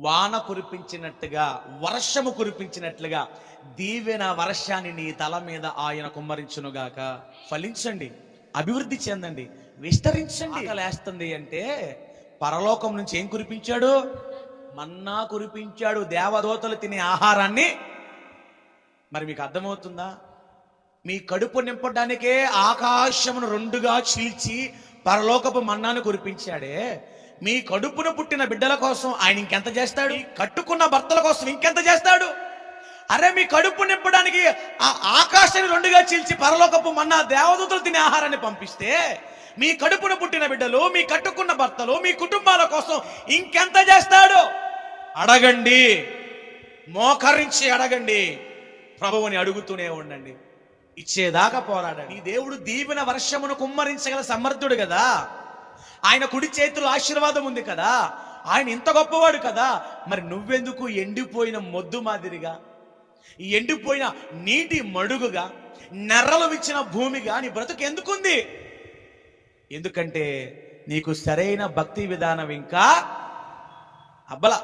వాన కురిపించినట్టుగా, వర్షము కురిపించినట్లుగా దీవెన వర్షాన్ని నీ తల మీద ఆయన కుమ్మరించునుగాక. ఫలించండి, అభివృద్ధి చెందండి, విస్తరించండి. లేస్తుంది అంటే పరలోకం నుంచి ఏం కురిపించాడు? మన్నా కురిపించాడు, దేవదూతలు తినే ఆహారాన్ని. మరి మీకు అర్థమవుతుందా? మీ కడుపు నింపడానికే ఆకాశమును రెండుగా చీల్చి పరలోకపు మన్నాను కురిపించాడే, మీ కడుపును పుట్టిన బిడ్డల కోసం ఆయన ఇంకెంత చేస్తాడు? కట్టుకున్న భర్తల కోసం ఇంకెంత చేస్తాడు? అరే, మీ కడుపు నింపడానికి ఆ ఆకాశాన్ని రెండుగా చీల్చి పరలోకపు మన్నా దేవదూతలు తినే ఆహారాన్ని పంపిస్తే, మీ కడుపును పుట్టిన బిడ్డలు, మీ కట్టుకున్న భర్తలు, మీ కుటుంబాల కోసం ఇంకెంత చేస్తాడు? అడగండి, మోకరించి అడగండి, ప్రభువుని అడుగుతూనే ఉండండి, ఇచ్చేదాకా పోరాడండి. ఈ దేవుడు దీవెన వర్షమును కుమ్మరించగల సమర్థుడు కదా, ఆయన కుడి చేతిలో ఆశీర్వాదం ఉంది కదా, ఆయన ఇంత గొప్పవాడు కదా. మరి నువ్వెందుకు ఎండిపోయిన మొద్దు మాదిరిగా, ఎండిపోయిన నీటి మడుగుగా, నెర్రలు విచ్చిన భూమిగా నీ బ్రతుకు ఎందుకుంది? ఎందుకంటే నీకు సరైన భక్తి విధానం ఇంకా అబ్బలా.